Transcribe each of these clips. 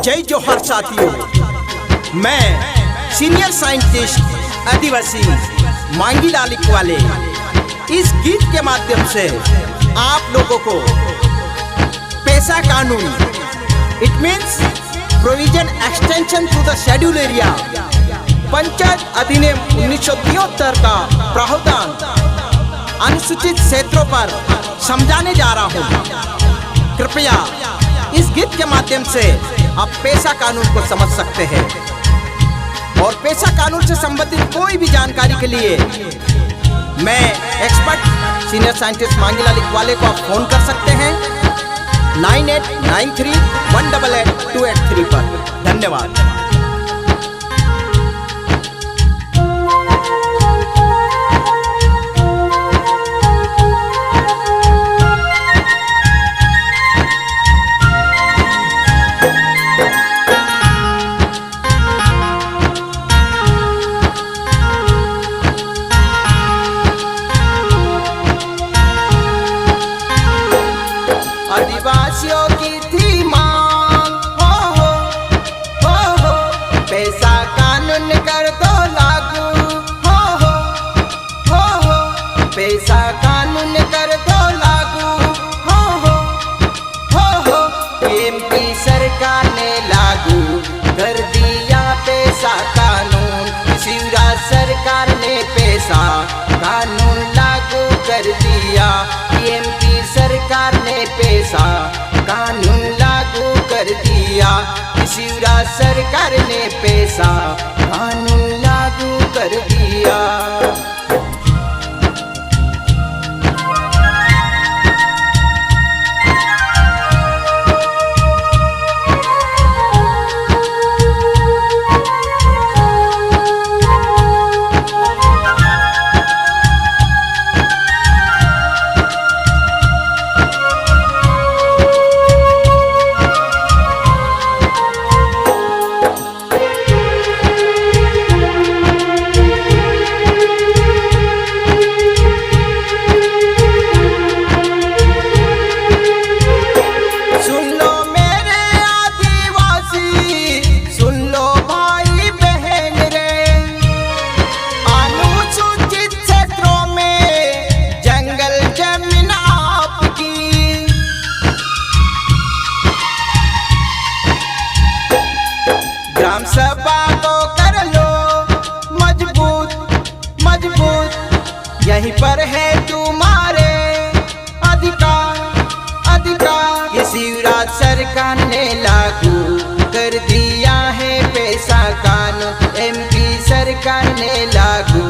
जय जोहार साथियों, मैं सीनियर साइंटिस्ट आदिवासी मांगीलाल लिखवाले इस गीत के माध्यम से आप लोगों को पेशा कानून it means provision extension to the schedule area panchayat अधिनियम 1973 का प्रावधान अनुसूचित क्षेत्रों पर समझाने जा रहा हूँ। कृपया इस गीत के माध्यम से आप पेशा कानून को समझ सकते हैं और पेशा कानून से संबंधित कोई भी जानकारी के लिए मैं एक्सपर्ट सीनियर साइंटिस्ट मांगीलाल लिखवाले को आप फोन कर सकते हैं 9893188283 पर। धन्यवाद। आदिवासियों की थी मांग हो पेशा कानून कर दो लागू हो पेशा कानून कर दो लागू हो एमपी सरकार ने लागू कर दिया पेशा कानून। शिवराज सरकार ने पेशा कानून लागू कर दिया। एमपी सरकार ने पेशा कानून लागू कर दिया। शिवराज सरकार ने पेशा कानून लागू कर दिया। ग्राम सभा को कर लो मजबूत यहीं पर है तुम्हारे अधिकार। ये शिवराज सरकार ने लागू कर दिया है पेशा कानून। एमपी सरकार ने लागू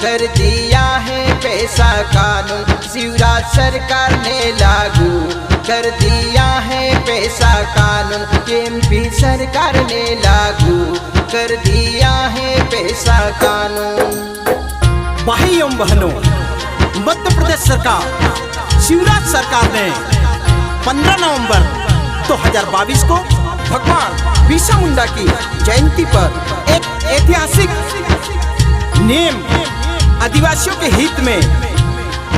कर दिया है पेशा कानून। शिवराज सरकार ने लागू कर दिया है पेशा कानून। एमपी सरकार ने लागू कर दिया है पेशा कानून। भाई एवं बहनों, मध्य प्रदेश सरकार शिवराज सरकार ने 15 नवंबर 2022 को भगवान बिरसा मुंडा की जयंती पर एक ऐतिहासिक नियम आदिवासियों के हित में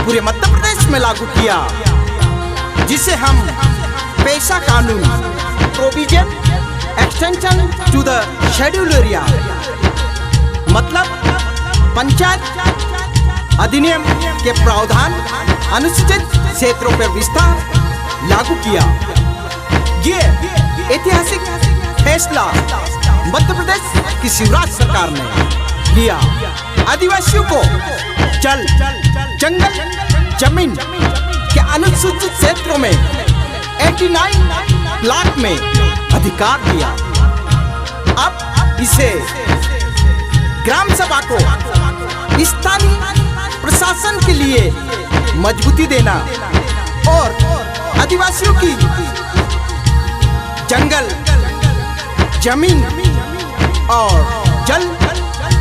पूरे मध्य प्रदेश में लागू किया, जिसे हम पेशा कानून provision extension to the schedule area मतलब पंचायत अधिनियम के प्रावधान अनुसूचित क्षेत्रों पर विस्तार लागू किया। ये ऐतिहासिक फैसला मध्य प्रदेश की शिवराज सरकार ने लिया। आदिवासियों को जल जंगल जमीन के अनुसूचित क्षेत्रों में 89 ब्लॉक में अधिकार दिया। अब इसे ग्राम सभा को स्थानीय प्रशासन के लिए मजबूती देना और आदिवासियों की जंगल जमीन और जल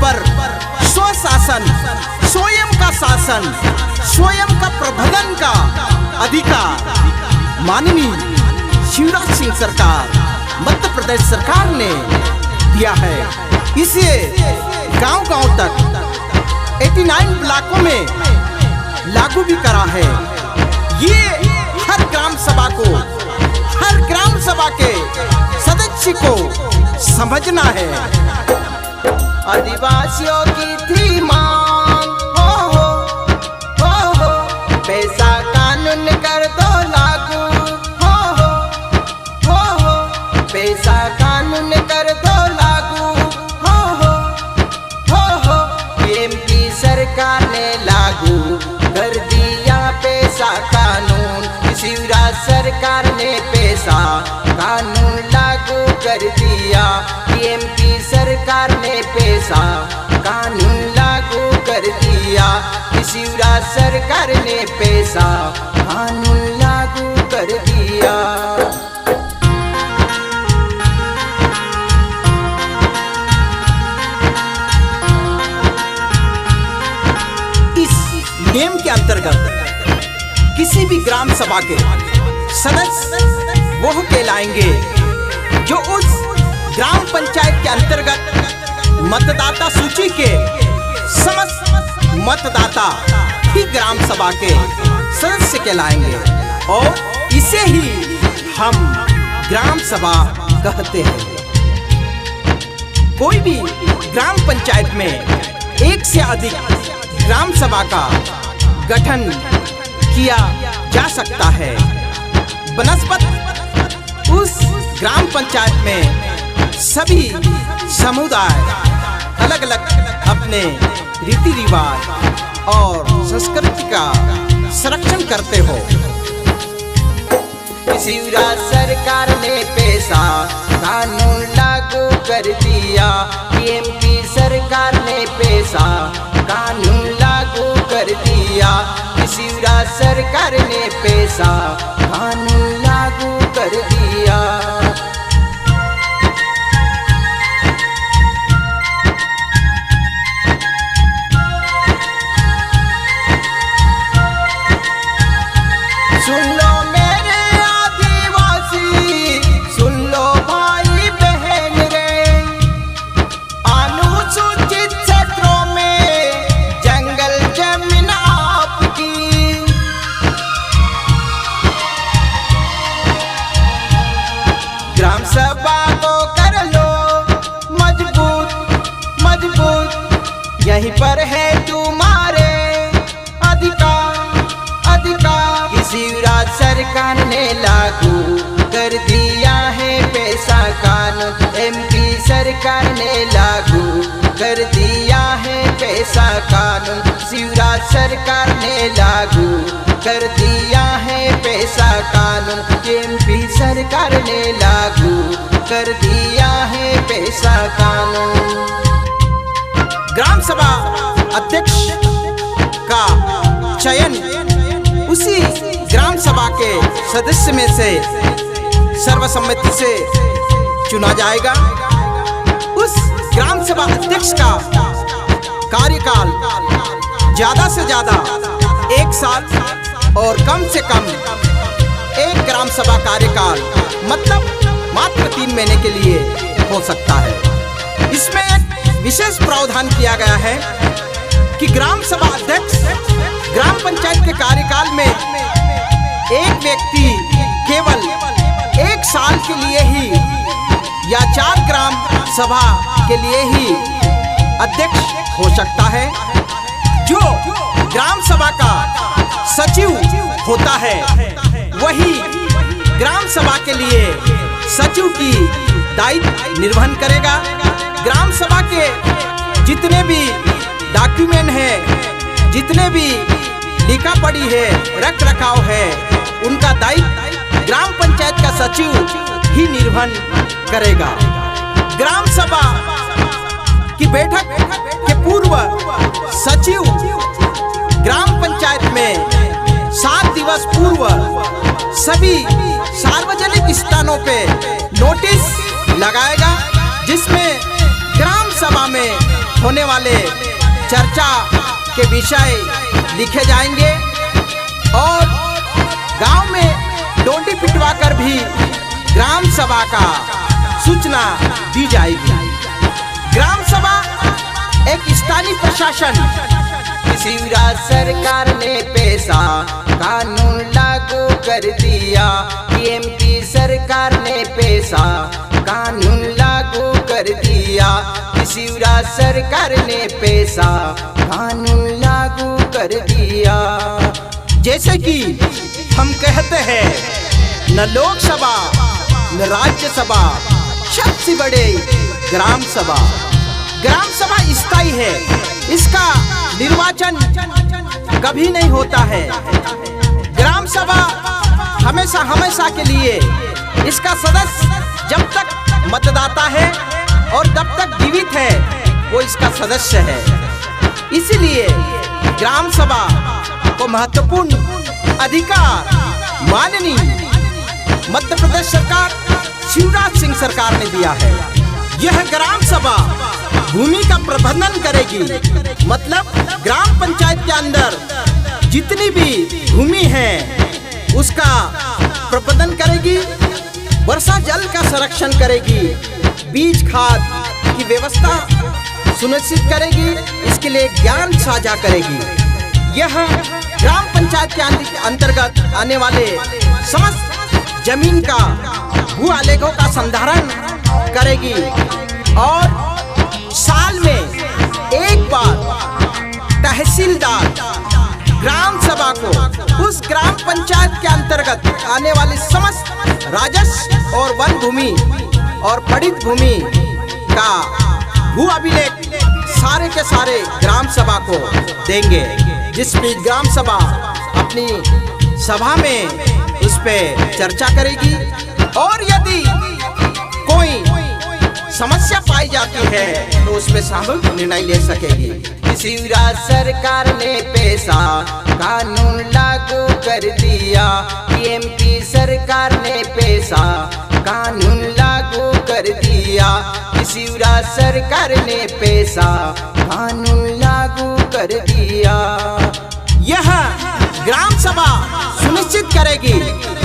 पर स्वशासन स्वयं का शासन स्वयं का प्रबंधन का अधिकार माननीय शिवराज सिंह सरकार मध्य प्रदेश सरकार ने दिया है। इसे गांव-गांव तक 89 ब्लॉकों में लागू भी करा है। ये हर ग्राम सभा को, हर ग्राम सभा के आदिवासी को समझना है। आदिवासियों की थी मांग, हो पैसा कानून कर दो लागू, हो पैसा कानून कर दो लागू, हो एमपी सरकार ने लागू कर दिया पैसा कानून। शिवराज सरकार ने पैसा कानून लागू कर दिया। एमपी सरकार ने पैसा कानून लागू कर दिया। शिवराज सरकार ने पैसा कानून लागू कर दिया। इस नियम के अंतर्गत किसी भी ग्राम सभा के सदस्य वह कहलाएंगे जो उस ग्राम पंचायत के अंतर्गत मतदाता सूची के समस्त मतदाता ही ग्राम सभा के सदस्य कहलाएंगे और इसे ही हम ग्राम सभा कहते हैं। कोई भी ग्राम पंचायत में एक से अधिक ग्राम सभा का गठन किया जा सकता है। बनस्पत उस ग्राम पंचायत में सभी समुदाय अलग अलग अपने रीति रिवाज और संस्कृति का संरक्षण करते हो। शिवराज सरकार ने पैसा कानून लागू कर दिया। एमपी सरकार ने पैसा कानून लागू कर दिया। शिवराज सरकार ने पैसा कानून लागू कर दिया। सुन लो मेरे आदिवासी, सुन लो भाई बहन रे, अनुसूचित क्षेत्रों में जंगल जमीन आपकी। ग्राम सभा को कर लो मजबूत, यहीं पर है तुम्हारे अधिकार। शिवराज सरकार ने लागू कर दिया है पैसा कानून। एमपी सरकार ने लागू कर दिया है पैसा कानून। शिवराज सरकार ने लागू कर दिया है पैसा कानून। एमपी सरकार ने लागू कर दिया है पैसा कानून। ग्राम सभा अध्यक्ष का चयन उसी ग्राम सभा के सदस्य में से सर्वसम्मति से चुना जाएगा। उस ग्राम सभा अध्यक्ष का कार्यकाल ज्यादा से ज्यादा 1 साल और कम से कम एक ग्राम सभा कार्यकाल मतलब मात्र 3 महीने के लिए हो सकता है। इसमें एक विशेष प्रावधान किया गया है कि ग्राम सभा अध्यक्ष ग्राम पंचायत के कार्यकाल में एक व्यक्ति केवल 1 साल के लिए ही या 4 ग्राम सभा के लिए ही अध्यक्ष हो सकता है। जो ग्राम सभा का सचिव होता है वही ग्राम सभा के लिए सचिव की दायित्व निर्वहन करेगा। ग्राम सभा के जितने भी डॉक्यूमेंट है, जितने भी लिखा पढ़ी है, रख रखाव है, उनका दायित्व ग्राम पंचायत का सचिव ही निर्वहन करेगा। ग्राम सभा की बैठक के पूर्व सचिव ग्राम पंचायत में 7 दिवस पूर्व सभी सार्वजनिक स्थानों पे नोटिस लगाएगा, जिसमें ग्राम सभा में होने वाले चर्चा के विषय लिखे जाएंगे और गांव में डोंडी पिटवा कर भी ग्राम सभा का सूचना दी जाएगी। ग्राम सभा एक स्थानीय प्रशासन। शिवराज सरकार ने पैसा कानून लागू कर दिया। एमपी सरकार ने पैसा कानून शिवराज सरकार ने पैसा कानून लागू कर दिया। जैसे कि हम कहते हैं, न लोकसभा न राज्यसभा, सबसे बड़े ग्राम सभा। ग्राम सभा स्थायी है, इसका निर्वाचन कभी नहीं होता है। ग्राम सभा हमेशा हमेशा के लिए, इसका सदस्य जब तक मतदाता है और जब तक जीवित है वो इसका सदस्य है। इसलिए ग्राम सभा को महत्वपूर्ण अधिकार माननीय मध्य प्रदेश सरकार शिवराज सिंह सरकार ने दिया है। यह ग्राम सभा भूमि का प्रबंधन करेगी, मतलब ग्राम पंचायत के अंदर जितनी भी भूमि है उसका प्रबंधन करेगी, वर्षा जल का संरक्षण करेगी, बीज खाद की व्यवस्था सुनिश्चित करेगी, इसके लिए ज्ञान साझा करेगी। यह ग्राम पंचायत के अंतर्गत आने वाले समस्त जमीन का भू आलेखों का संधारण करेगी और साल में एक बार तहसीलदार ग्राम सभा को उस ग्राम पंचायत के अंतर्गत आने वाली समस्त राजस्व और वन भूमि और पड़ित भूमि का भू अभिलेख सारे के सारे ग्राम सभा को देंगे, जिसमें ग्राम सभा अपनी सभा में उस पे चर्चा करेगी और यदि कोई समस्या पाई जाती है तो उसमें सामूहिक निर्णय ले सकेगी। शिवराज सरकार ने पैसा कानून लागू कर दिया। एमपी सरकार ने पैसा कानून लागू कर दिया। शिवराज सरकार ने पैसा कानून लागू कर दिया। यह ग्राम सभा सुनिश्चित करेगी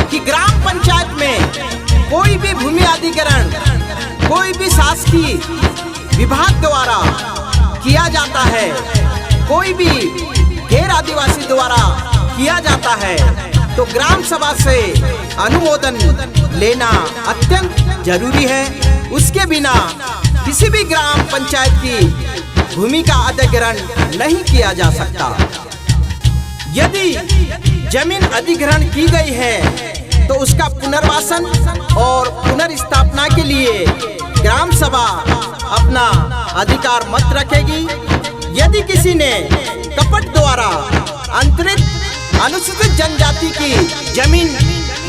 कि ग्राम पंचायत में कोई भी भूमि अधिग्रहण कोई भी शासकीय विभाग द्वारा किया जाता है, कोई भी गैर आदिवासी द्वारा किया जाता है तो ग्राम सभा से अनुमोदन लेना अत्यंत जरूरी है। उसके बिना किसी भी ग्राम पंचायत की भूमि का अधिग्रहण नहीं किया जा सकता। यदि जमीन अधिग्रहण की गई है तो उसका पुनर्वासन और पुनर्स्थापना के लिए ग्राम सभा अपना अधिकार मत रखेगी। यदि किसी ने कपट द्वारा अंतरित अनुसूचित जनजाति की जमीन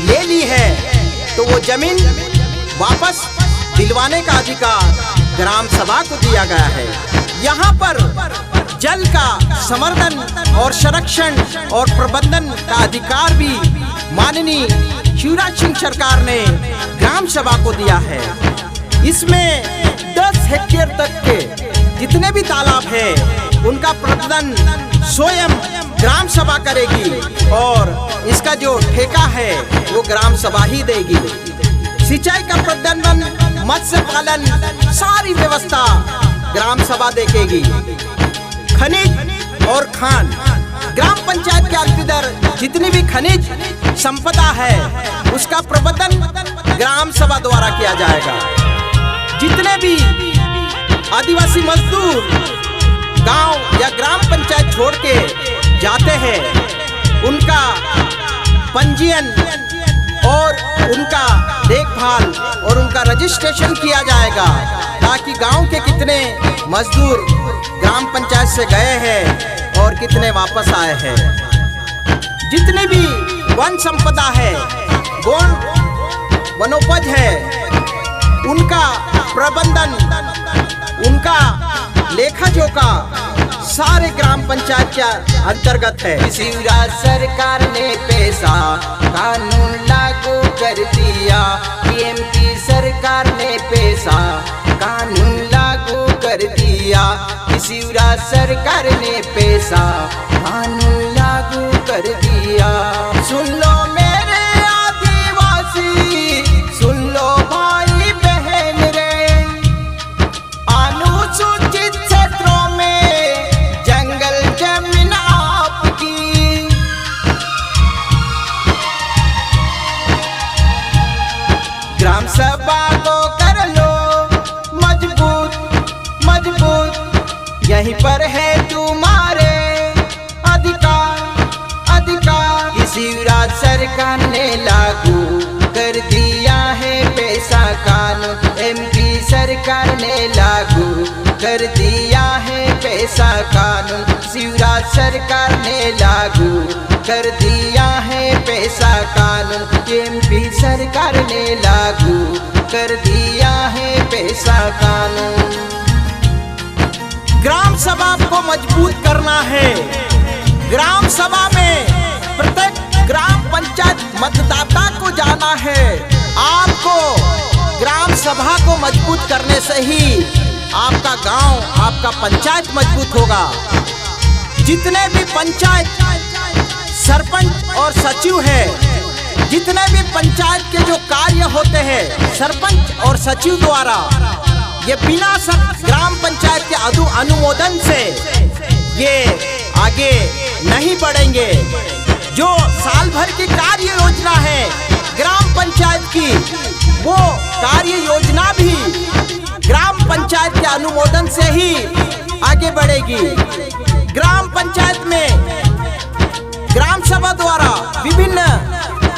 ले ली है तो वो जमीन वापस दिलवाने का अधिकार ग्राम सभा को दिया गया है। यहाँ पर जल का संवर्धन और संरक्षण और प्रबंधन का अधिकार भी माननीय शिवराज सिंह सरकार ने ग्राम सभा को दिया है। इसमें 10 हेक्टेयर तक के जितने भी तालाब है उनका प्रबंधन स्वयं ग्राम सभा करेगी और इसका जो ठेका है वो ग्राम सभा ही देगी। सिंचाई का प्रबंधन, मत्स्य पालन, सारी व्यवस्था ग्राम सभा देखेगी। खनिज और खान, ग्राम पंचायत के अंतर्गत जितनी भी खनिज संपदा है उसका प्रबंधन ग्राम सभा द्वारा किया जाएगा। जितने भी आदिवासी मजदूर गांव या ग्राम पंचायत छोड़ के जाते हैं उनका पंजीयन और उनका देखभाल और उनका रजिस्ट्रेशन किया जाएगा ताकि गांव के कितने मजदूर ग्राम पंचायत से गए हैं और कितने वापस आए हैं। जितनी भी वन संपदा है, वनोपज है, उनका प्रबंधन, उनका लेखा जोखा सारे ग्राम पंचायत के अंतर्गत है। शिवराज सरकार ने पैसा कानून लागू कर दिया। एमपी सरकार ने पैसा कानून लागू कर दिया। शिवराज सरकार ने पैसा कानून लागू कर दिया। सुन लो मेरे आदिवासी, सुन लो भाई बहन रे, अनुसूचित क्षेत्रों में जंगल जमीन आपकी, ग्राम सभा को कर लो मजबूत, पर है तुम्हारे अधिकार। इसी राज सरकार ने लागू कर दिया है पैसा कानून। एमपी सरकार ने लागू कर दिया है पैसा कानून। शिवराज सरकार ने लागू कर दिया है पैसा कानून। एमपी सरकार ने लागू कर दिया है पैसा कानून। ग्राम सभा को मजबूत करना है। ग्राम सभा में प्रत्येक ग्राम पंचायत मतदाता को जाना है। आपको ग्राम सभा को मजबूत करने से ही आपका गांव, आपका पंचायत मजबूत होगा। जितने भी पंचायत सरपंच और सचिव है, जितने भी पंचायत के जो कार्य होते हैं सरपंच और सचिव द्वारा, ये बिना ग्राम पंचायत के अनुमोदन से ये आगे नहीं बढ़ेंगे। जो साल भर की कार्य योजना है ग्राम पंचायत की, वो कार्य योजना भी ग्राम पंचायत के अनुमोदन से ही आगे बढ़ेगी। ग्राम पंचायत में ग्राम सभा द्वारा विभिन्न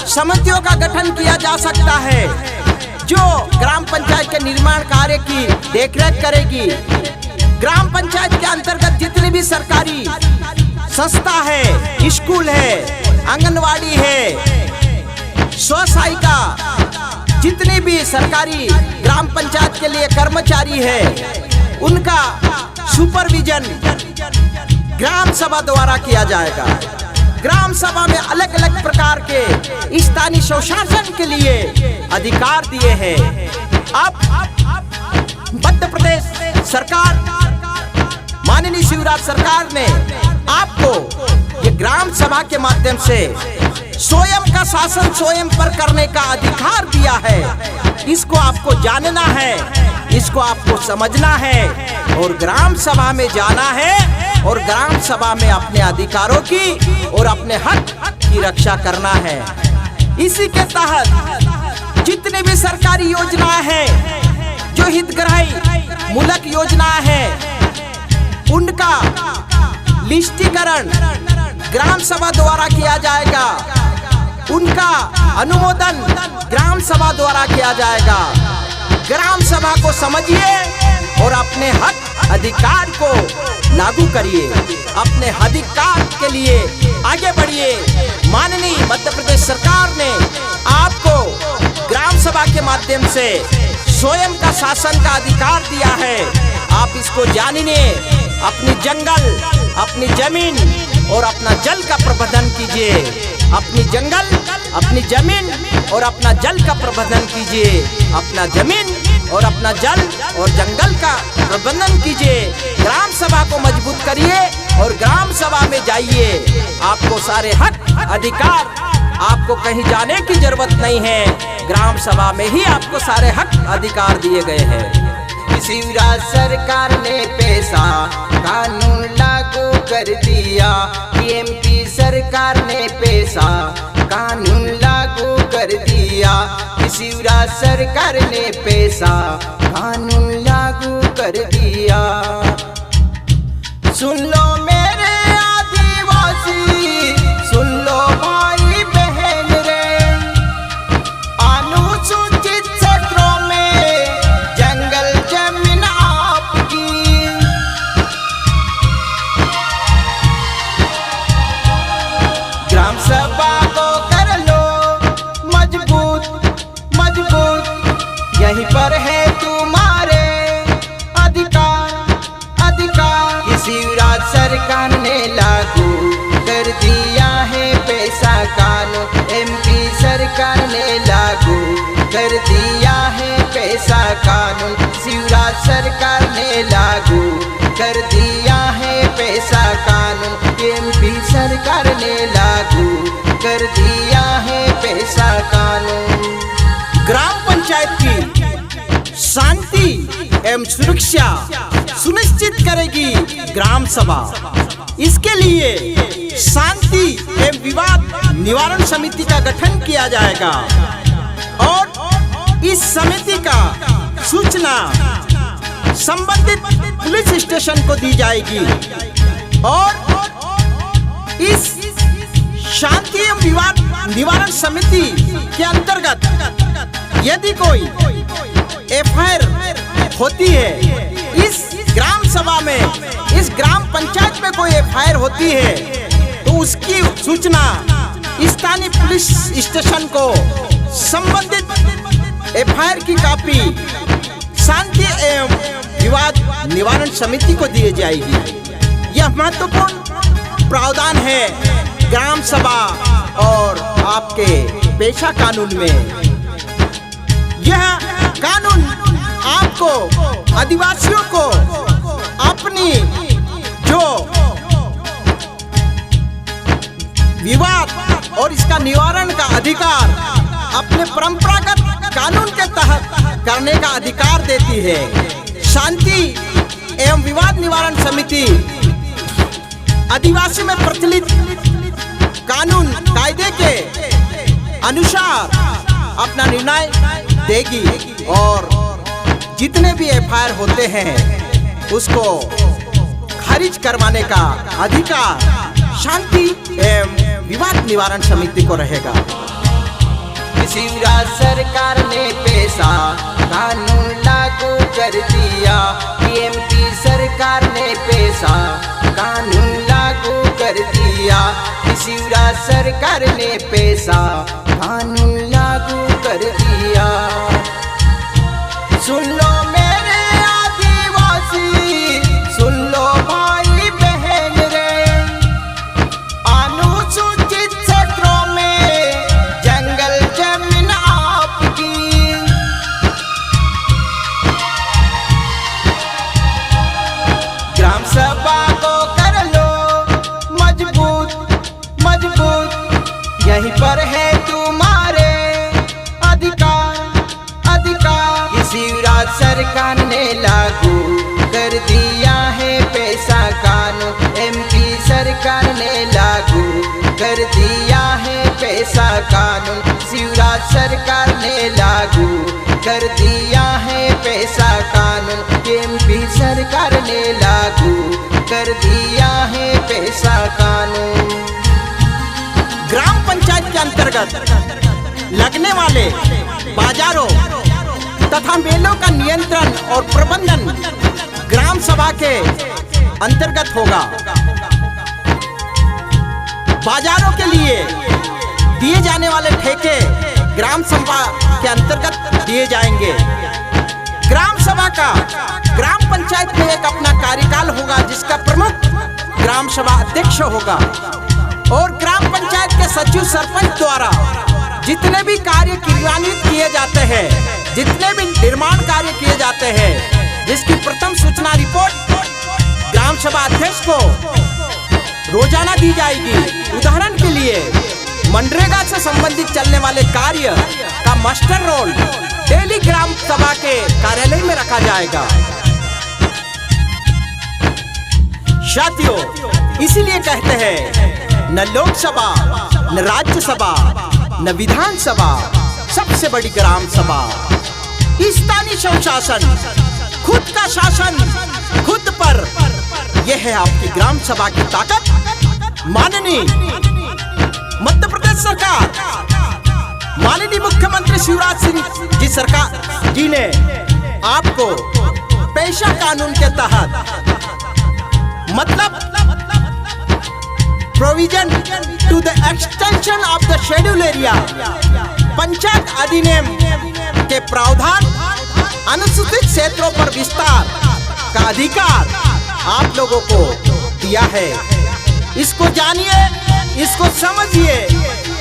समितियों का गठन किया जा सकता है, जो ग्राम पंचायत के निर्माण कार्य की देखरेख करेगी। ग्राम पंचायत के अंतर्गत जितनी भी सरकारी संस्था है, स्कूल है, आंगनवाड़ी है, स्वसहायिका, जितनी भी सरकारी ग्राम पंचायत के लिए कर्मचारी है, उनका सुपरविजन ग्राम सभा द्वारा किया जाएगा। ग्राम सभा में अलग अलग प्रकार के स्थानीय स्वशासन के लिए अधिकार दिए हैं। अब मध्य प्रदेश सरकार, माननीय शिवराज सरकार ने आपको ये ग्राम सभा के माध्यम से स्वयं का शासन स्वयं पर करने का अधिकार दिया है। इसको आपको जानना है, इसको आपको समझना है और ग्राम सभा में जाना है और ग्राम सभा में अपने अधिकारों की और अपने हक की रक्षा करना है। इसी के तहत जितनी भी सरकारी योजनाएं हैं, जो हितग्राही मूलक योजनाएं हैं, उनका लिस्टीकरण ग्राम सभा द्वारा किया जाएगा। उनका अनुमोदन ग्राम सभा द्वारा किया जाएगा। ग्राम सभा को समझिए और अपने हक अधिकार को लागू करिए, अपने अधिकार के लिए आगे बढ़िए। माननीय मध्य प्रदेश सरकार ने आपको ग्राम सभा के माध्यम से स्वयं का शासन का अधिकार दिया है। आप इसको जानिए, अपनी जंगल, अपनी जमीन और अपना जल का प्रबंधन कीजिए। अपनी जंगल, अपनी जमीन और अपना जल का प्रबंधन कीजिए। अपना जमीन और अपना जल और जंगल का प्रबंधन कीजिए। ग्राम सभा को मजबूत करिए और ग्राम सभा में जाइए। आपको सारे हक अधिकार, आपको कहीं जाने की जरूरत नहीं है। ग्राम सभा में ही आपको सारे हक अधिकार दिए गए हैं। शिवराज सरकार ने पैसा कानून लागू कर दिया। एमपी सरकार ने पैसा कानून लागू कर दिया। शिवराज सरकार ने पैसा कानून लागू कर दिया। सुन लो मेरे आदिवासी, सुन लो भाई बहन रे, अनुसूचित क्षेत्रों में जंगल जमीन आपकी। ग्राम सभा को कर लो मजबूत, यहीं पर है तुम्हारे अधिकार। शिवराज सरकार ने लागू कर दिया है पैसा कानून। एमपी सरकार ने लागू कर दिया है पैसा कानून। शिवराज सरकार ने लागू कर दिया है पैसा कानून। एमपी सरकार ने लागू कर दिया है पैसा कानून। ग्राम पंचायत की शांति एवं सुरक्षा सुनिश्चित करेगी ग्राम सभा। इसके लिए शांति एवं विवाद निवारण समिति का गठन किया जाएगा और इस समिति का सूचना संबंधित पुलिस स्टेशन को दी जाएगी और इस शांति एवं विवाद निवारण समिति के अंतर्गत यदि कोई एफआईआर होती है, इस ग्राम सभा में, इस ग्राम पंचायत में कोई एफआईआर होती है, तो उसकी सूचना स्थानीय पुलिस स्टेशन को संबंधित एफआईआर की कॉपी शांति एवं विवाद निवारण समिति को दी जाएगी। यह महत्वपूर्ण प्रावधान है ग्राम सभा और आपके पेशा कानून में। यह कानून आपको, आदिवासियों को अपनी जो विवाद और इसका निवारण का अधिकार अपने परंपरागत कानून के तहत करने का अधिकार देती है। शांति एवं विवाद निवारण समिति आदिवासी में प्रचलित कानून कायदे के अनुसार अपना निर्णय देगी और जितने भी एफआईआर होते हैं उसको खारिज करवाने का अधिकार शांति एवं विवाद निवारण समिति को रहेगा। शिवराज सरकार ने पेशा कानून लागू कर दिया। एमपी सरकार ने पेशा कानून लागू कर दिया। शिवराज सरकार ने पेशा कानून लागू कर दिया। सुन लो मेरे आदिवासी, सुन लो भाई बहन रे, अनुसूचित क्षेत्रों में जंगल जमीन आपकी। ग्राम सभा को कर लो मजबूत मजबूत, यहीं पर है तुम्हारे अधिकार अधिकार। शिवराज सरकार ने लागू कर दिया है पेशा कानून। एमपी सरकार ने लागू कर दिया है पेशा कानून। शिवराज सरकार ने लागू कर दिया है पेशा कानून। एमपी सरकार ने लागू कर दिया है पेशा कानून। ग्राम पंचायत के अंतर्गत लगने वाले बाजारों तथा मेलों का नियंत्रण और प्रबंधन ग्राम सभा के अंतर्गत होगा। बाजारों के लिए दिए जाने वाले ठेके ग्राम सभा के अंतर्गत दिए जाएंगे। ग्राम सभा का ग्राम पंचायत में एक अपना कार्यकाल होगा जिसका प्रमुख ग्राम सभा अध्यक्ष होगा और ग्राम पंचायत के सचिव सरपंच द्वारा जितने भी कार्य क्रियान्वित किए जाते हैं, जितने भी निर्माण कार्य किए जाते हैं, जिसकी प्रथम सूचना रिपोर्ट ग्राम सभा अध्यक्ष को रोजाना दी जाएगी। उदाहरण के लिए मनरेगा से संबंधित चलने वाले कार्य का मास्टर रोल डेली ग्राम सभा के कार्यालय में रखा जाएगा। साथियों, इसीलिए कहते हैं न लोकसभा, न राज्यसभा, न विधानसभा, सबसे बड़ी ग्राम सभा। स्थानीय स्वशासन, खुद का शासन खुद पर, यह है आपकी ग्राम सभा की ताकत। माननीय मध्य प्रदेश सरकार, माननीय मुख्यमंत्री शिवराज सिंह जी सरकार जी ने आपको पेशा कानून के तहत, मतलब provision to the extension of the schedule area, panchayat अधिनियम के प्रावधान, अनुसूचित क्षेत्रों पर विस्तार का अधिकार आप लोगों को दिया है। इसको जानिए, इसको समझिए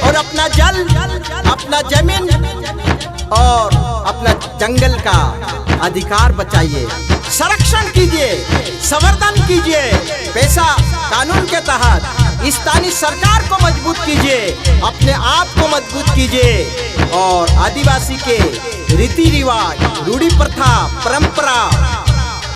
और अपना जल, अपना जमीन और अपना जंगल का अधिकार बचाइए, संरक्षण कीजिए, संवर्धन कीजिए। पेशा कानून के तहत स्थानीय सरकार को मजबूत कीजिए, अपने आप को मजबूत कीजिए और आदिवासी के रीति रिवाज, रूढ़ी प्रथा, परंपरा